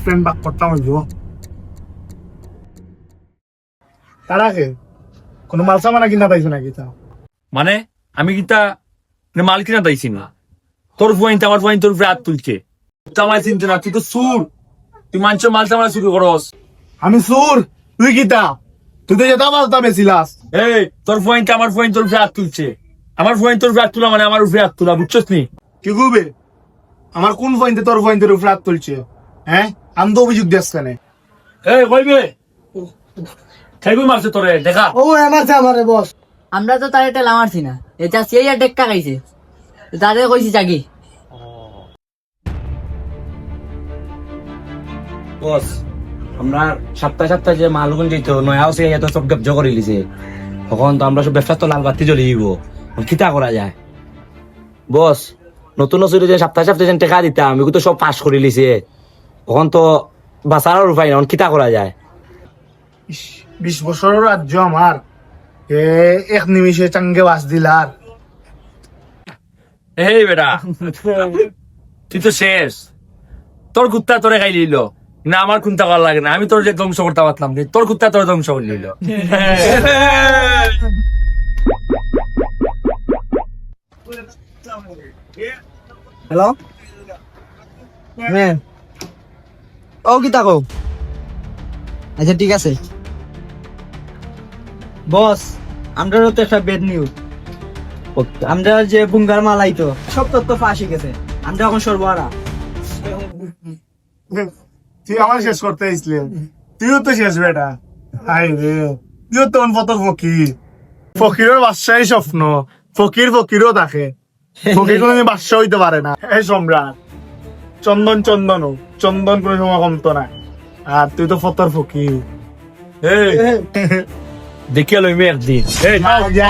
friend বাক করতাম হইব তারা কে কোনো মাল সামানা কিনা পাইছো নাকি তা মানে আমি কিতা মাল কিনা তাইছি না তোর পয়েন্ট আমার পয়েন্ট তোর হাত তুলছে আমার চিন্তা না তুই তো সুর তুই মানুষের মাল সামানা শুরু করস আমি সুর তুই কিতা তুই তো যেটা মালতা বেছিলাস এই তোর পয়েন্ট আমার পয়েন্ট তোর হাত তুলছে আমার পয়েন্ট তোর হাত তোলা মানে আমার উপরে হাত তোলা বুঝছস নি কি করবে আমার কোন পয়েন্টে তোর পয়েন্টের উপর হাত তুলছে হ্যাঁ আমি তো অভিযোগ দিস কেন এই কইবে খাইবই মারছে তোরে দেখা ও আমারে বস আমরা তো তার এটা লামারছি না এটা সেই আর টেক্কা খাইছে তাদের কইছি জাগি বস আমরা সপ্তাহে যে মালগুন যেত নয়া হচ্ছে এত সব গব্জ করে লিছে তখন তো আমরা সব ব্যবসা তো লাল বাতি জ্বলে দিব কিতা করা যায় বস নতুন নতুন যে সপ্তাহে যেন টেকা দিতাম এগুলো তো সব পাস করে লিছে তখন তো বাঁচার উপায় না কিতা করা যায় 20 বছরের রাজ্য আমার এক নিমিষে চাঙ্গে বাস দিলার এই বেটা তুই তো শেষ তোর কুত্তা তোরে খাই লিল না আমার কুত্তা ভালো লাগে না আমি তোর যে ধ্বংস করতে পারতাম না তোর কুত্তা তোর ধ্বংস করে নিল হ্যালো হ্যাঁ ও কি তাকো আচ্ছা ঠিক আছে বস আমরাও তো একটা বেড নিউজ আমরা যে বুঙ্গার মাল আইতো সব তত্ত্ব ফাঁসি গেছে আমরা এখন সর্বহারা তুই আমার শেষ করতে আসলি তুইও তো শেষ বেটা হাই রে তুইও তো ফটো ফকির ফকিরের বাদশাহী স্বপ্ন ফকিরও থাকে ফকির কোনোদিন বাদশাহ হইতে পারে না এই সম্রাট চন্দন কোনো সময় কমতো না আর তুই তো ফতর ফকির এই দেখিয়া লইমি একদিন এই যা